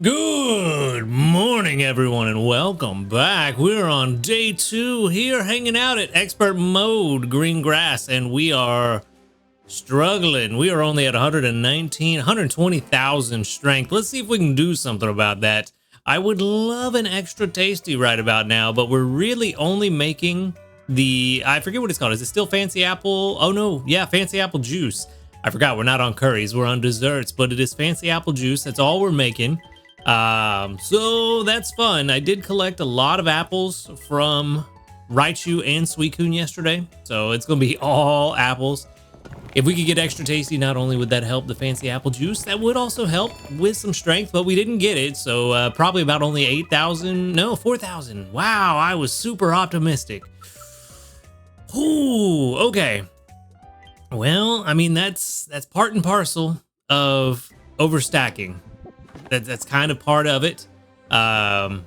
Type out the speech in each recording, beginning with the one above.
Good morning, everyone, and welcome back. We're on day 2 here, hanging out at expert mode, green grass, and we are struggling. We are only at 120,000 strength. Let's see if we can do something about that. I would love an extra tasty right about now, but we're really only making I forget what it's called. Is it still fancy apple? Oh no, yeah, fancy apple juice. I forgot, we're not on curries, we're on desserts, but it is fancy apple juice. That's all we're making. So that's fun. I did collect a lot of apples from Raichu and Suicune yesterday, so it's gonna be all apples. If we could get extra tasty, not only would that help the fancy apple juice, that would also help with some strength, but we didn't get it, so probably about only 8,000, no, 4,000. Wow, I was super optimistic. Ooh, okay. Well, I mean, that's part and parcel of overstacking. That's kind of part of it. Yeah,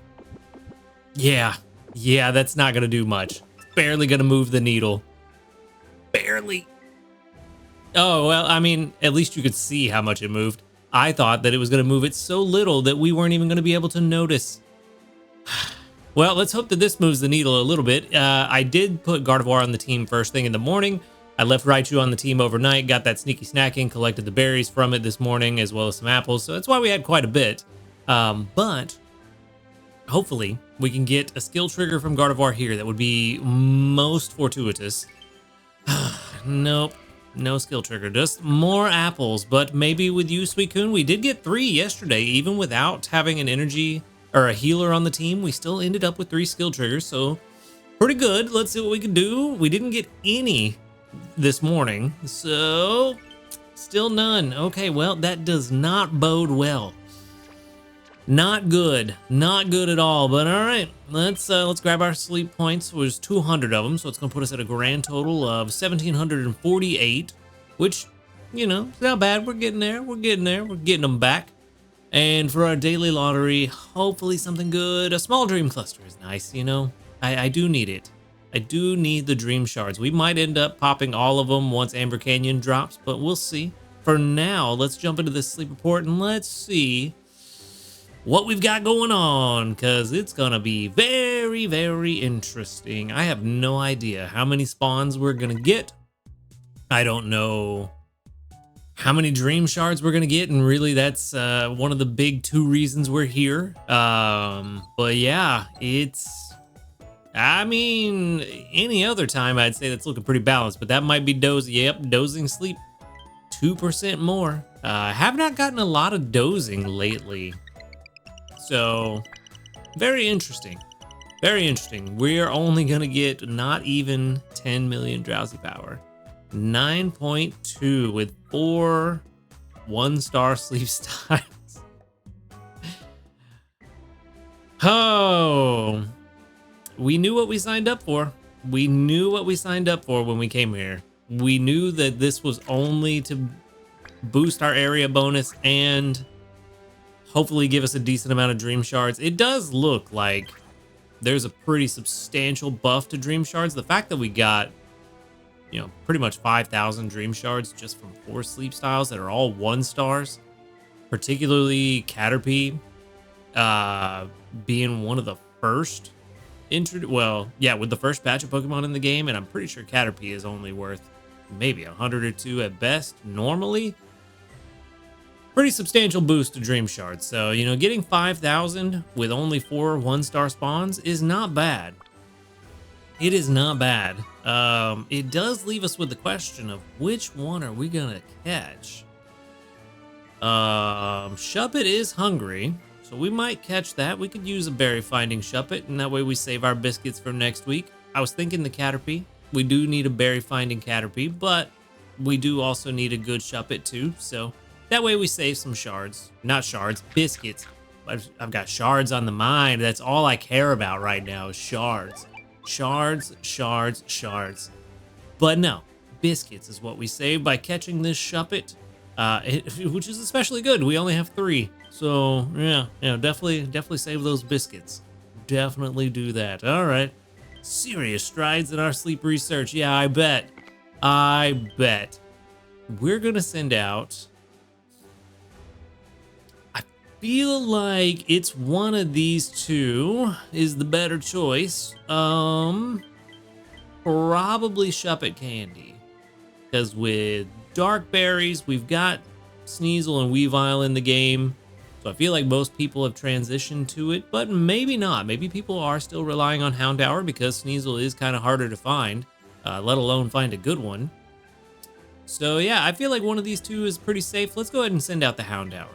that's not gonna do much. It's barely gonna move the needle. Barely. Oh, well, I mean, at least you could see how much it moved. I thought that it was gonna move it so little that we weren't even gonna be able to notice. Well, let's hope that this moves the needle a little bit. I did put Gardevoir on the team first thing in the morning. I left Raichu on the team overnight, got that sneaky snacking, collected the berries from it this morning, as well as some apples. So that's why we had quite a bit. But hopefully we can get a skill trigger from Gardevoir here that would be most fortuitous. Nope, no skill trigger, just more apples. But maybe with you, Suicune, we did get 3 yesterday, even without having an energy or a healer on the team. We still ended up with 3 skill triggers, so pretty good. Let's see what we can do. We didn't get any this morning, so still none. Okay, well, that does not bode well. Not good at all. But all right, let's grab our sleep points. There's 200 of them, so it's gonna put us at a grand total of 1,748, which, you know, it's not bad. We're getting there. We're getting them back. And for our daily lottery, hopefully something good. A small dream cluster is nice, you know. I do need it. I do need the dream shards. We might end up popping all of them once Amber Canyon drops, but we'll see. For now, let's jump into this sleep report and let's see what we've got going on, because it's gonna be very, very interesting. I have no idea how many spawns we're gonna get. I don't know how many dream shards we're gonna get, and really that's one of the big 2 reasons we're here. But yeah, I mean, any other time I'd say that's looking pretty balanced, but that might be dozing. Yep, dozing sleep 2% more. Have not gotten a lot of dozing lately, so very interesting. Very interesting. We're only gonna get not even 10 million drowsy power. 9.2 with 4 1-star sleep styles. Oh. We knew what we signed up for. We knew what we signed up for when we came here. We knew that this was only to boost our area bonus and hopefully give us a decent amount of dream shards. It does look like there's a pretty substantial buff to dream shards. The fact that we got, you know, pretty much 5,000 dream shards just from 4 sleep styles that are all 1-stars, particularly Caterpie being one of the first with the first batch of Pokemon in the game, and I'm pretty sure Caterpie is only worth maybe 100 or 2 at best normally. Pretty substantial boost to dream shards. So, you know, getting 5,000 with only 4 1-star spawns is not bad. It is not bad. It does leave us with the question of which one are we gonna catch. Shuppet is hungry, so we might catch that. We could use a berry finding Shuppet, and that way we save our biscuits for next week. I was thinking the Caterpie. We do need a berry finding Caterpie, but we do also need a good Shuppet too, so that way we save some shards. Not shards, biscuits. I've got shards on the mind. That's all I care about right now is shards. Shards. But no, biscuits is what we save by catching this Shuppet, which is especially good. We only have 3. So yeah, definitely save those biscuits. Definitely do that. All right, serious strides in our sleep research. Yeah, I bet. We're gonna send out feel like it's one of these two is the better choice. Probably Shuppet Candy. Because with Dark Berries, we've got Sneasel and Weavile in the game. So I feel like most people have transitioned to it, but maybe not. Maybe people are still relying on Houndour because Sneasel is kind of harder to find, let alone find a good one. So yeah, I feel like one of these two is pretty safe. Let's go ahead and send out the Houndour.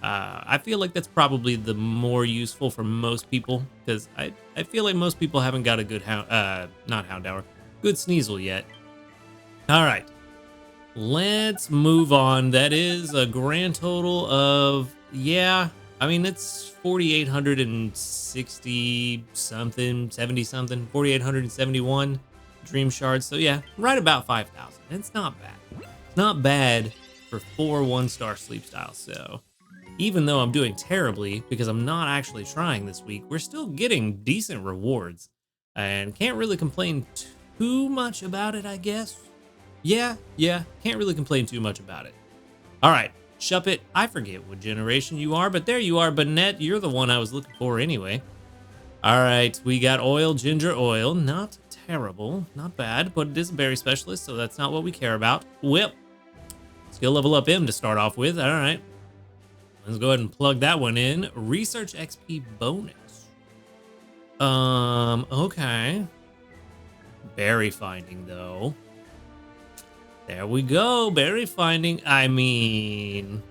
I feel like that's probably the more useful for most people because I feel like most people haven't got a good not Houndour, good Sneasel yet. All right, let's move on. That is a grand total of, yeah, I mean, it's 4,860 something, 70 something, 4,871 dream shards. So yeah, right about 5,000. It's not bad. It's not bad for 4 1-star sleep styles. So even though I'm doing terribly because I'm not actually trying this week, we're still getting decent rewards and can't really complain too much about it, I guess. Yeah, can't really complain too much about it. All right, Shuppet, I forget what generation you are, but there you are, Bonette. You're the one I was looking for anyway. All right, we got Oil, Ginger Oil. Not terrible, not bad, but it is a berry specialist, so that's not what we care about. Whip. Skill level up M to start off with. All right. Let's go ahead and plug that one in. Research XP bonus. Okay. Berry finding, though. There we go, berry finding. I mean,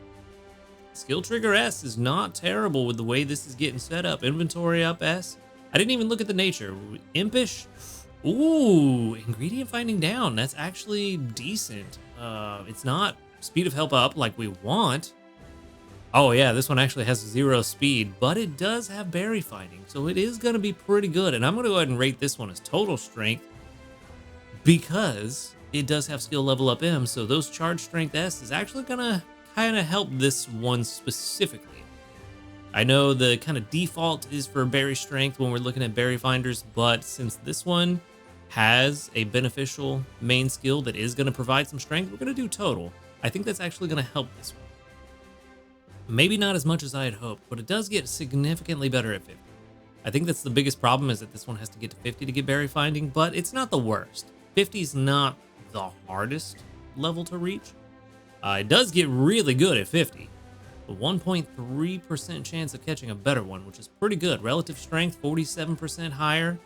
skill trigger S is not terrible with the way this is getting set up. Inventory up S. I didn't even look at the nature. Impish. Ooh, ingredient finding down. That's actually decent. It's not speed of help up like we want. Oh yeah, this one actually has 0 speed, but it does have berry finding, so it is gonna be pretty good. And I'm gonna go ahead and rate this one as total strength because it does have skill level up M, so those charge strength S is actually gonna kind of help this one specifically. I know the kind of default is for berry strength when we're looking at berry finders, but since this one has a beneficial main skill that is gonna provide some strength, we're gonna do total. I think that's actually gonna help this one. Maybe not as much as I had hoped, but it does get significantly better at 50. I think that's the biggest problem is that this one has to get to 50 to get berry finding, but it's not the worst. 50 is not the hardest level to reach. It does get really good at 50. A 1.3% chance of catching a better one, which is pretty good. Relative strength, 47% higher,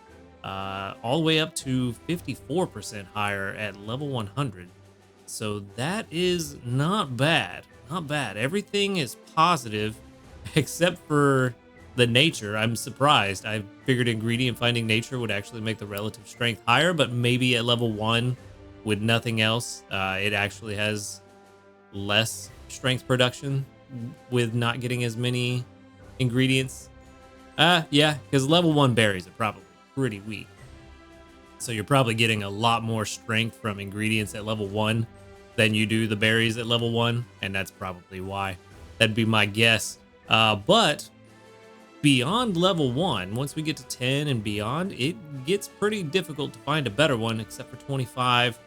all the way up to 54% higher at level 100. So that is not bad. Not bad. Everything is positive except for the nature. I'm surprised. I figured ingredient finding nature would actually make the relative strength higher, but maybe at level 1 with nothing else, it actually has less strength production with not getting as many ingredients. Yeah, because level 1 berries are probably pretty weak. So you're probably getting a lot more strength from ingredients at level 1 than you do the berries at level 1, and that's probably why. That'd be my guess. But beyond level 1, once we get to 10 and beyond, it gets pretty difficult to find a better one, except for 25.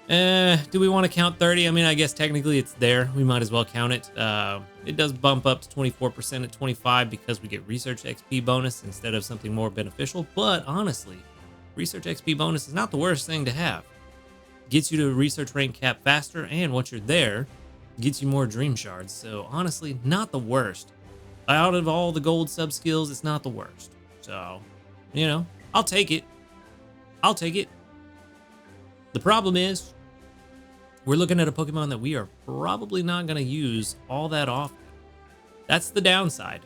Do we want to count 30? I mean, I guess technically it's there. We might as well count it. It does bump up to 24% at 25 because we get research XP bonus instead of something more beneficial. But honestly, research XP bonus is not the worst thing to have. Gets you to research rank cap faster, and once you're there, gets you more dream shards. So honestly, not the worst. Out of all the gold sub skills, it's not the worst. So, you know, I'll take it. I'll take it. The problem is, we're looking at a Pokemon that we are probably not going to use all that often. That's the downside.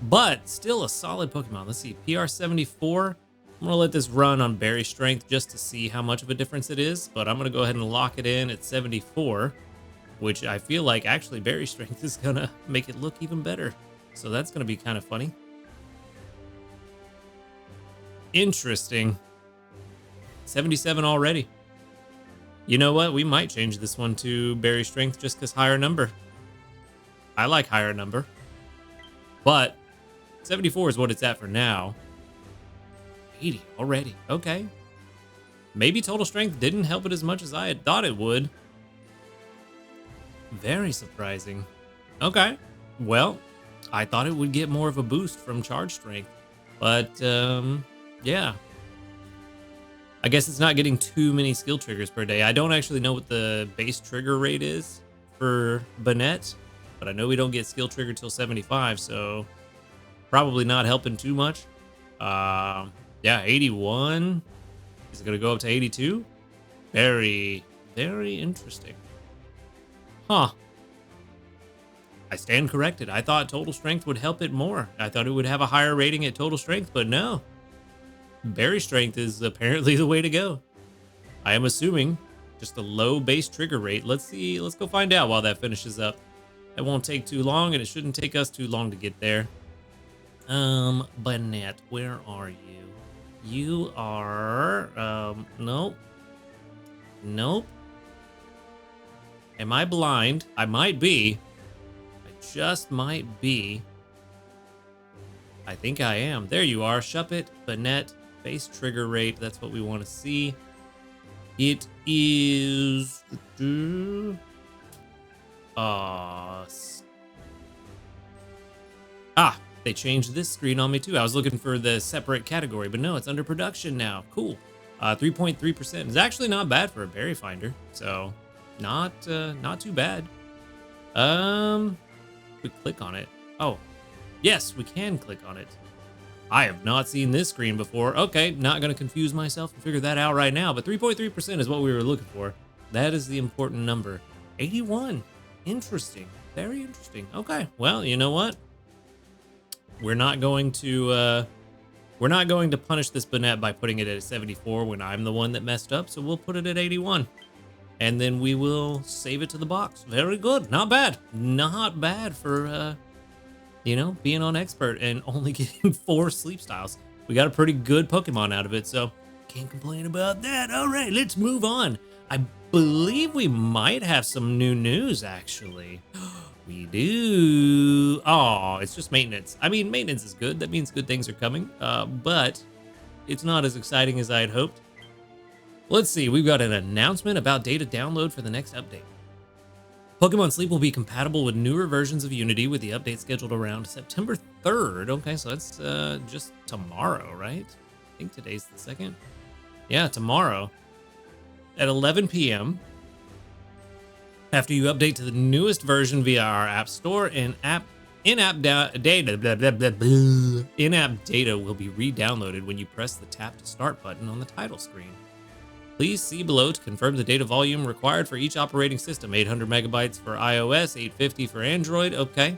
But still a solid Pokemon. Let's see, PR 74. I'm gonna let this run on berry strength just to see how much of a difference it is, but I'm gonna go ahead and lock it in at 74, which I feel like actually berry strength is gonna make it look even better. So that's gonna be kind of funny. Interesting. 77 already. You know what? We might change this one to berry strength just because higher number. I like higher number. But 74 is what it's at for now. 80 already. Okay. Maybe total strength didn't help it as much as I had thought it would. Very surprising. Okay. Well, I thought it would get more of a boost from charge strength, but yeah. I guess it's not getting too many skill triggers per day. I don't actually know what the base trigger rate is for Banette, but I know we don't get skill trigger till 75, so probably not helping too much. Yeah, 81. Is it going to go up to 82? Very, very interesting. Huh. I stand corrected. I thought total strength would help it more. I thought it would have a higher rating at total strength, but no. Berry strength is apparently the way to go. I am assuming just a low base trigger rate. Let's see. Let's go find out while that finishes up. It won't take too long, and it shouldn't take us too long to get there. Banette, where are you? You are, nope. Nope. Am I blind? I might be. I just might be. I think I am. There you are. Shuppet, Banette, base trigger rate. That's what we want to see. It is... they changed this screen on me too. I was looking for the separate category, but no, it's under production now. Cool. 3.3% is actually not bad for a berry finder, so not too bad. We click on it. Oh, yes, we can click on it. I have not seen this screen before. Okay, not going to confuse myself and figure that out right now, but 3.3% is what we were looking for. That is the important number. 81. Interesting. Very interesting. Okay, well, you know what? We're not going to punish this Banette by putting it at 74 when I'm the one that messed up, so we'll put it at 81. And then we will save it to the box. Very good. Not bad. Not bad for being on expert and only getting 4 sleep styles. We got a pretty good Pokemon out of it, so can't complain about that. All right, let's move on. I believe we might have some new news, actually. We do. Oh, it's just maintenance. I mean, maintenance is good. That means good things are coming, but it's not as exciting as I had hoped. Let's see. We've got an announcement about data download for the next update. Pokemon Sleep will be compatible with newer versions of Unity with the update scheduled around September 3rd. Okay, so that's just tomorrow, right? I think today's the 2nd. Yeah, tomorrow at 11 p.m. After you update to the newest version via our App Store and in-app data will be re-downloaded when you press the tap to start button on the title screen. Please see below to confirm the data volume required for each operating system. 800 megabytes for iOS, 850 for Android. Okay.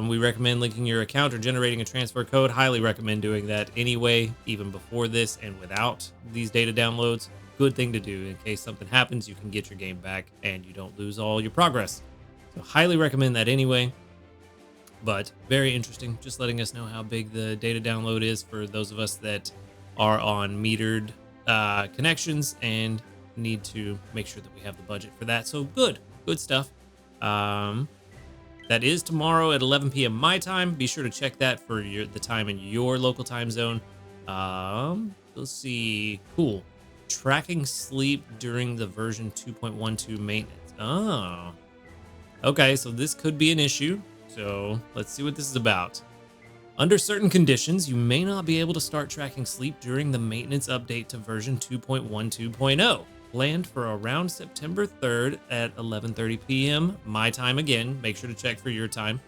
We recommend linking your account or generating a transfer code. Highly recommend doing that anyway, even before this and without these data downloads. Good thing to do in case something happens. You can get your game back and you don't lose all your progress. So highly recommend that anyway. But very interesting. Just letting us know how big the data download is for those of us that are on metered connections and need to make sure that we have the budget for that. So good stuff. That is tomorrow at 11 p.m. my time. Be sure to check that for the time in your local time zone. Let's see. Cool. Tracking sleep during the version 2.12 maintenance. Oh. Okay, so this could be an issue. So let's see what this is about. Under certain conditions, you may not be able to start tracking sleep during the maintenance update to version 2.12.0, planned for around September 3rd at 11:30 p.m. my time again. Make sure to check for your time.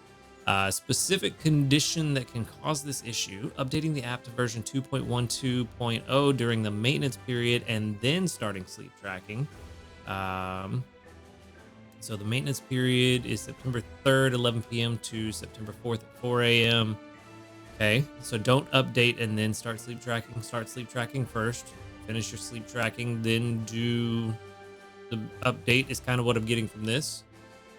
Specific condition that can cause this issue: updating the app to version 2.12.0 during the maintenance period and then starting sleep tracking. So the maintenance period is September 3rd, 11 p.m. to September 4th at 4 a.m. Okay, so don't update and then start sleep tracking. Start sleep tracking first. Finish your sleep tracking, then do the update is kind of what I'm getting from this.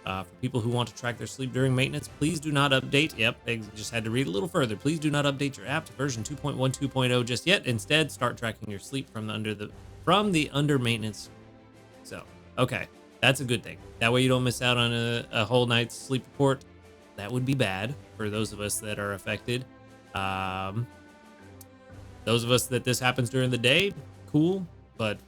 For people who want to track their sleep during maintenance, please do not update. Yep, I just had to read a little further. Please do not update your app to version 2.12.0 just yet. Instead, start tracking your sleep from the under maintenance. So, okay, that's a good thing. That way you don't miss out on a whole night's sleep report. That would be bad for those of us that are affected. Those of us that this happens during the day, cool, but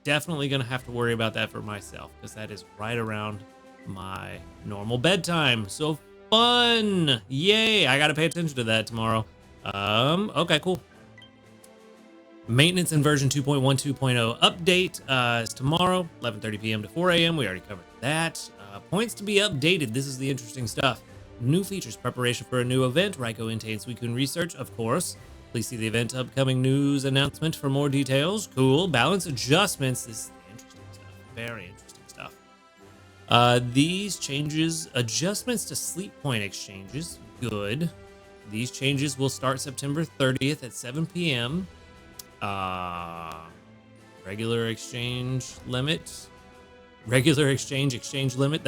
definitely gonna have to worry about that for myself because that is right around my normal bedtime. So Fun! Yay! I gotta pay attention to that tomorrow. Okay, cool. Maintenance in version 2.12.0 update is tomorrow, 11:30 p.m. to 4 a.m. We already covered that. Points to be updated. This is the interesting stuff. New features, preparation for a new event, Raiko Inte and Suicune research, of course. Please see the event upcoming news announcement for more details. Cool. Balance adjustments. This is interesting stuff. Very interesting stuff. These changes, adjustments to sleep point exchanges. Good. These changes will start September 30th at 7 p.m. Regular exchange limit. Regular exchange limit.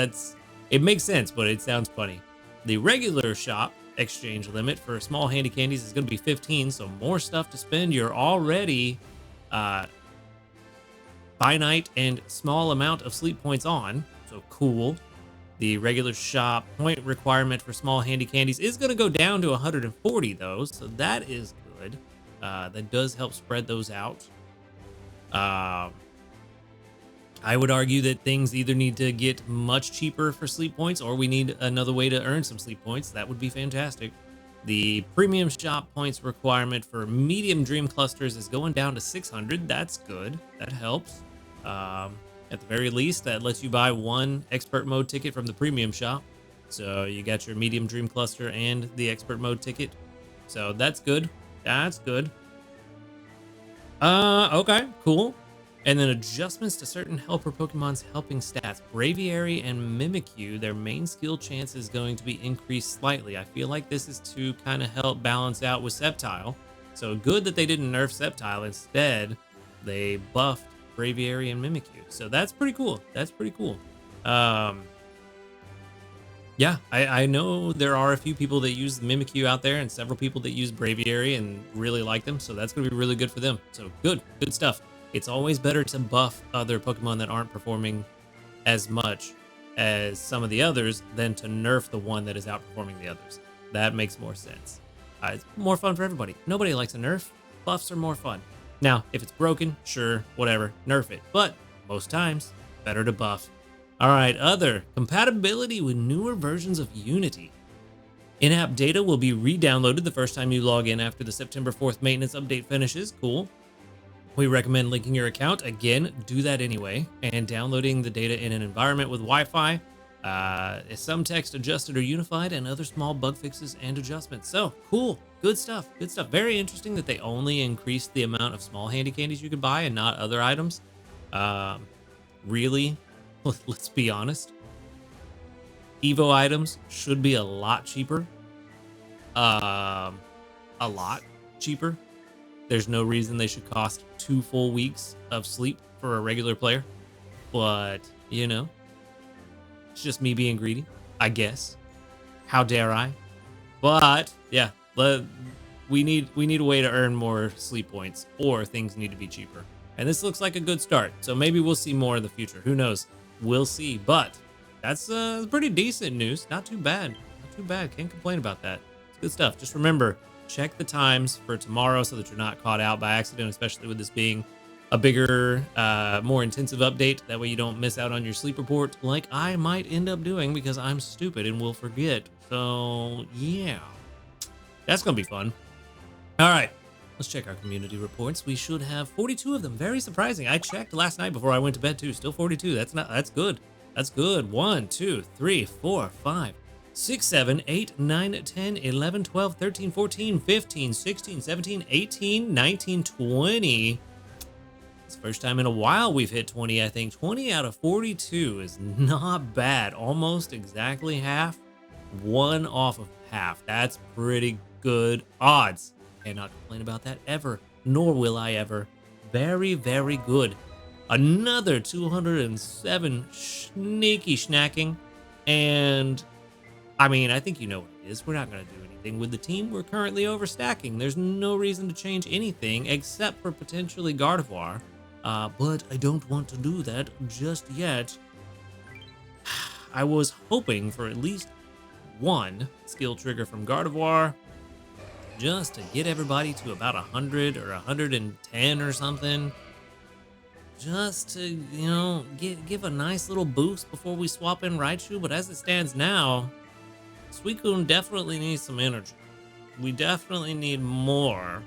It makes sense, but it sounds funny. The regular shop exchange limit for small handy candies is going to be 15, so more stuff to spend. You're already finite and small amount of sleep points on, so cool. The regular shop point requirement for small handy candies is going to go down to 140 though, so that is good. That does help spread those out. I would argue that things either need to get much cheaper for sleep points, or we need another way to earn some sleep points. That would be fantastic. The premium shop points requirement for medium dream clusters is going down to 600. That's good. That helps. At the very least, that lets you buy one expert mode ticket from the premium shop. So you got your medium dream cluster and the expert mode ticket. So that's good. That's good. Okay, cool. And then adjustments to certain helper Pokemon's helping stats. Braviary and Mimikyu, their main skill chance is going to be increased slightly. I feel like this is to kind of help balance out with Sceptile. So good that they didn't nerf Sceptile. Instead, they buffed Braviary and Mimikyu. So that's pretty cool. That's pretty cool. Yeah, I know there are a few people that use Mimikyu out there and several people that use Braviary and really like them. So that's going to be really good for them. So good stuff. It's always better to buff other Pokemon that aren't performing as much as some of the others than to nerf the one that is outperforming the others. That makes more sense. It's more fun for everybody. Nobody likes a nerf. Buffs are more fun. Now, if it's broken, sure, whatever, nerf it. But most times, better to buff. All right, other compatibility with newer versions of Unity. In-app data will be re-downloaded the first time you log in after the September 4th maintenance update finishes. Cool. We recommend linking your account. Again, do that anyway. And downloading the data in an environment with Wi-Fi. Some text adjusted or unified, and other small bug fixes and adjustments. So, cool. Good stuff. Good stuff. Very interesting that they only increased the amount of small handy candies you could buy and not other items. Really, let's be honest. Evo items should be a lot cheaper. A lot cheaper. There's no reason they should cost 2 full weeks of sleep for a regular player. But, you know, it's just me being greedy, I guess. How dare I? But, yeah, we need a way to earn more sleep points, or things need to be cheaper. And this looks like a good start. So maybe we'll see more in the future. Who knows? We'll see. But that's pretty decent news. Not too bad. Not too bad. Can't complain about that. It's good stuff. Just remember, check the times for tomorrow so that you're not caught out by accident, especially with this being a bigger, more intensive update. That way you don't miss out on your sleep report like I might end up doing because I'm stupid and will forget. So, yeah. That's going to be fun. All right. Let's check our community reports. We should have 42 of them. Very surprising. I checked last night before I went to bed too. Still 42. That's good. That's good. 1, 2, 3, 4, 5. 6, 7, 8, 9, 10, 11, 12, 13, 14, 15, 16, 17, 18, 19, 20. It's the first time in a while we've hit 20, I think. 20 out of 42 is not bad. Almost exactly half. 1 off of half. That's pretty good odds. Cannot complain about that ever, nor will I ever. Very, very good. Another 207 sneaky snacking. And I mean, I think you know what it is. We're not going to do anything with the team. We're currently overstacking. There's no reason to change anything except for potentially Gardevoir. But I don't want to do that just yet. I was hoping for at least 1 skill trigger from Gardevoir, just to get everybody to about 100 or 110 or something. Just to, you know, give a nice little boost before we swap in Raichu. But as it stands now, Suicune definitely needs some energy. We definitely need more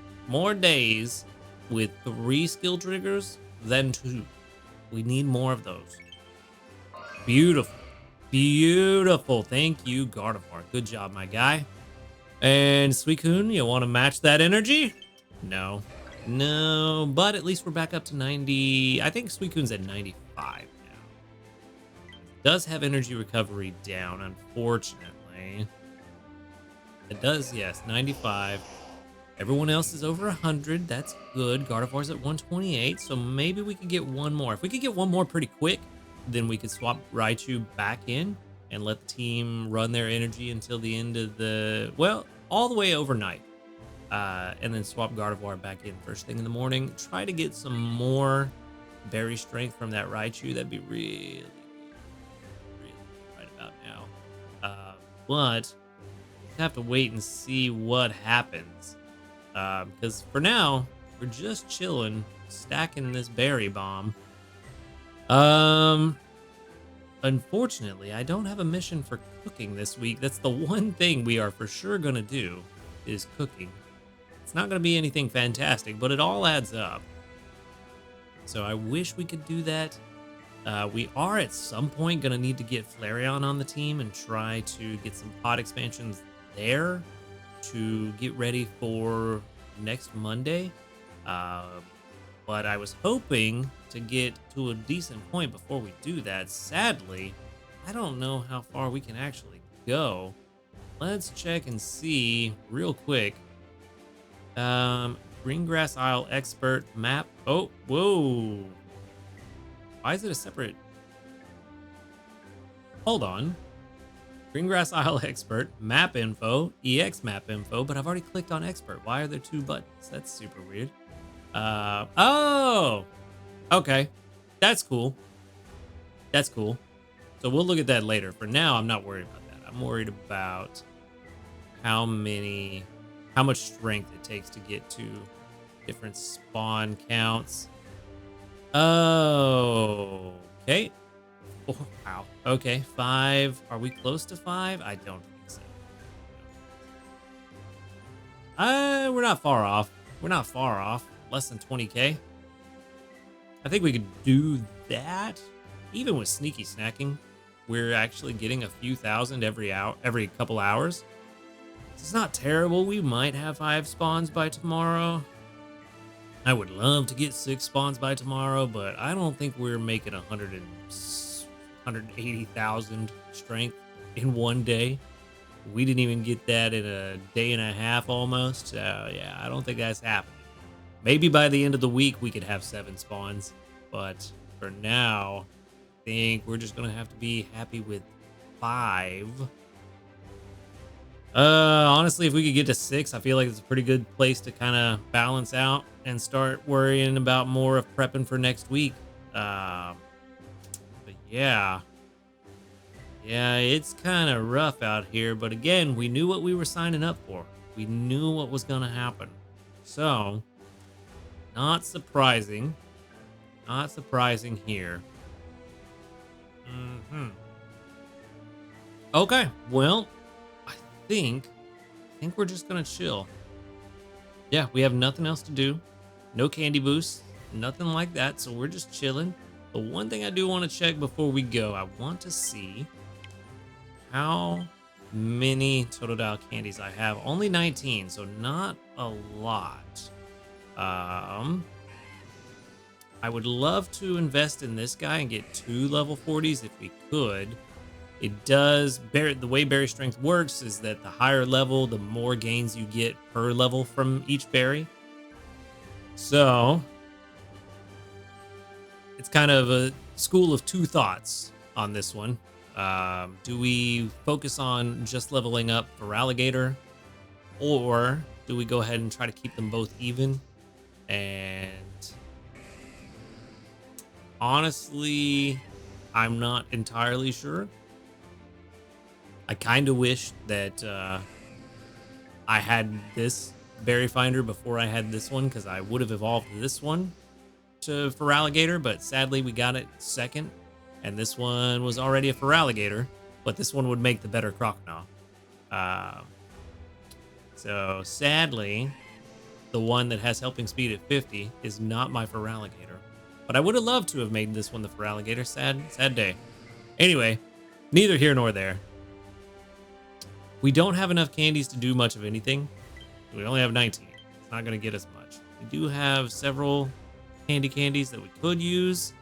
days with 3 skill triggers than 2. We need more of those. Beautiful. Beautiful. Thank you, Gardevoir. Good job, my guy. And Suicune, you want to match that energy? No. No, but at least we're back up to 90. I think Suicune's at 95 now. Does have energy recovery down, unfortunately. It does, yes, 95. Everyone else is over 100. That's good. Gardevoir's at 128, so maybe we could get one more. If we could get one more pretty quick, then we could swap Raichu back in and let the team run their energy until the end of the, well, all the way overnight. And then swap Gardevoir back in first thing in the morning. Try to get some more berry strength from that Raichu. That'd be really right about now. But have to wait and see what happens. Because for now, we're just chilling, stacking this berry bomb. Unfortunately, I don't have a mission for cooking this week. That's the one thing we are for sure going to do is cooking. It's not going to be anything fantastic, but it all adds up. So I wish we could do that. We are at some point going to need to get Flareon on the team and try to get some pod expansions there to get ready for next Monday. But I was hoping to get to a decent point before we do that. Sadly, I don't know how far we can actually go. Let's check and see real quick. Greengrass Isle Expert map. Oh, whoa. Why is it a separate? Hold on. Greengrass Isle Expert, map info, EX map info, but I've already clicked on expert. Why are there 2 buttons? That's super weird. Oh, okay. That's cool. That's cool. So we'll look at that later. For now, I'm not worried about that. I'm worried about how much strength it takes to get to different spawn counts. Oh, okay. Oh, wow. Okay, 5. Are we close to 5? I don't think so. We're not far off. We're not far off. Less than 20k. I think we could do that. Even with sneaky snacking, we're actually getting a few thousand every couple hours. It's not terrible. We might have 5 spawns by tomorrow. I would love to get 6 spawns by tomorrow, but I don't think we're making 180,000 strength in one day. We didn't even get that in a day and a half almost. So yeah, I don't think that's happening. Maybe by the end of the week we could have 7 spawns, but for now, I think we're just gonna have to be happy with 5. Honestly, if we could get to 6, I feel like it's a pretty good place to kind of balance out and start worrying about more of prepping for next week. But yeah, it's kind of rough out here. But again, we knew what we were signing up for. We knew what was gonna happen. So, not surprising here. Okay, well, I think we're just gonna chill. Yeah, we have nothing else to do. No candy boosts, nothing like that. So we're just chilling. But one thing I do want to check before we go, I want to see how many Totodile candies I have. Only 19, so not a lot. I would love to invest in this guy and get 2 level 40s if we could. It does, the way berry strength works is that the higher level, the more gains you get per level from each berry. So it's kind of a school of 2 thoughts on this one. Do we focus on just leveling up for Alligator, or do we go ahead and try to keep them both even? And honestly, I'm not entirely sure. I kind of wish that I had this berry finder before I had this one, because I would have evolved this one for Alligator, but sadly we got it second, and this one was already a Feraligatr, but this one would make the better Crocodile. Um, so sadly, the one that has helping speed at 50 is not my Feraligatr. But I would have loved to have made this one the Feraligatr. Sad day. Anyway, neither here nor there. We don't have enough candies to do much of anything. We only have 19. It's not going to get us much. We do have several candies that we could use,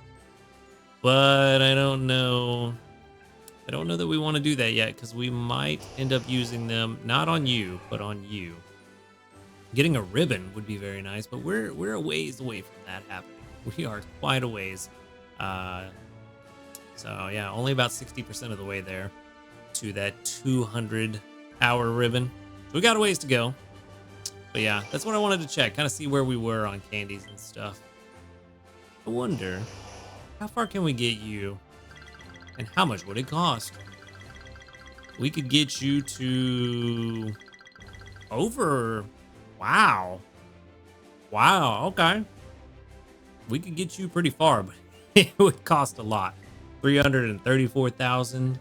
but I don't know. I don't know that we want to do that yet because we might end up using them not on you, but on you. Getting a ribbon would be very nice, but we're a ways away from that happening. We are quite a ways. So yeah, only about 60% of the way there to that 200-hour ribbon. We got a ways to go. But yeah, that's what I wanted to check, kind of see where we were on candies and stuff. I wonder, how far can we get you? And how much would it cost? We could get you to over. Wow. Wow, okay. We could get you pretty far, but it would cost a lot. 334,000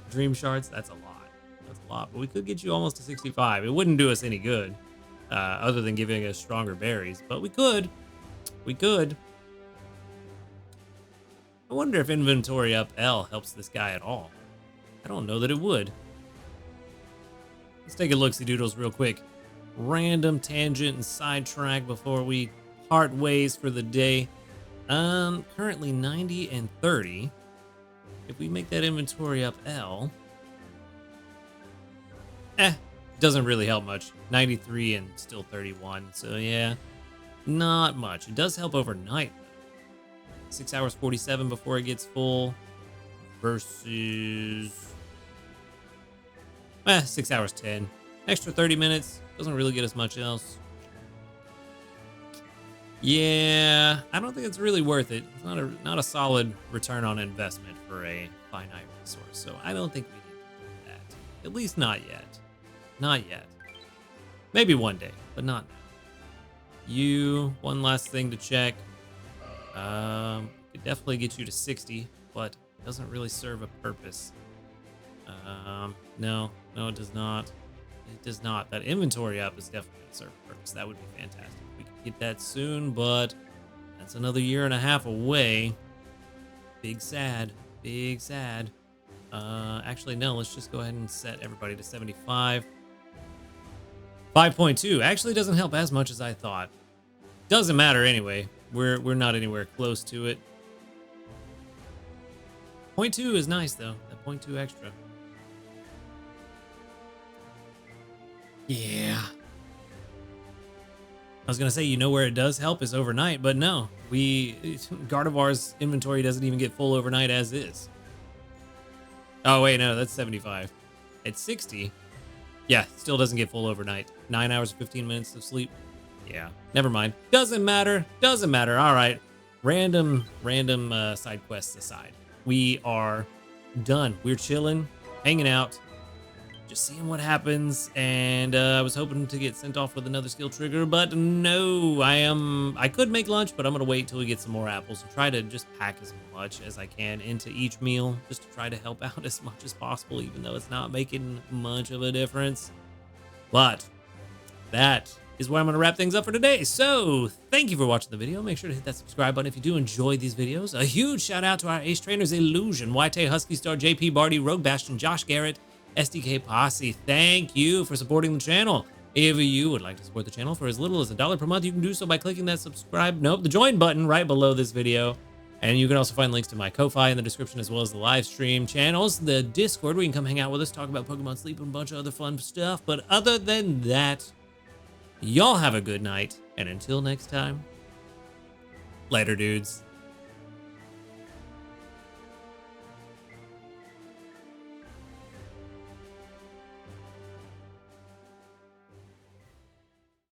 dream shards. That's a lot. That's a lot. But we could get you almost to 65. It wouldn't do us any good, other than giving us stronger berries. But we could. We could. I wonder if inventory up L helps this guy at all. I don't know that it would. Let's take a look-see doodles real quick. Random tangent and sidetrack before we part ways for the day. Currently 90 and 30. If we make that inventory up L, doesn't really help much. 93 and still 31. So yeah, not much. It does help overnight. 6 hours 47 before it gets full versus 6 hours 10. Extra 30 minutes doesn't really get us much else. Yeah, I don't think it's really worth it. It's not a solid return on investment for a finite resource. So I don't think we need to do that. At least not yet. Not yet. Maybe one day, but not now. You, one last thing to check. Could definitely get you to 60, but it doesn't really serve a purpose. No, it does not. It does not. That inventory up is definitely going to serve a purpose. That would be fantastic. We could get that soon, but that's another year and a half away. Big sad. Big sad. Actually, no, let's just go ahead and set everybody to 75. 5.2 actually doesn't help as much as I thought. Doesn't matter anyway. We're not anywhere close to it. 0.2 is nice though. That 0.2 extra. Yeah. I was gonna say, you know where it does help is overnight, but no. Gardevoir's inventory doesn't even get full overnight as is. Oh wait, no, that's 75. At 60, yeah, still doesn't get full overnight. 9 hours, 15 minutes of sleep. Yeah, never mind. Doesn't matter. Doesn't matter. All right. Random side quests aside, we are done. We're chilling, hanging out, just seeing what happens. And I was hoping to get sent off with another skill trigger, but no. I could make lunch, but I'm gonna wait till we get some more apples and try to just pack as much as I can into each meal, just to try to help out as much as possible, even though it's not making much of a difference. But that is where I'm going to wrap things up for today. So thank you for watching the video. Make sure to hit that subscribe button if you do enjoy these videos. A huge shout out to our ace trainers, Illusion, YT, Husky Star, JP, Barty, Rogue Bastion, Josh Garrett, SDK Posse. Thank you for supporting the channel. If you would like to support the channel for as little as $1 per month, you can do so by clicking that the join button right below this video. And you can also find links to my Ko-Fi in the description, as well as the live stream channels, the Discord, where you can come hang out with us, talk about Pokemon Sleep, and a bunch of other fun stuff. But other than that, y'all have a good night, and until next time, later, dudes.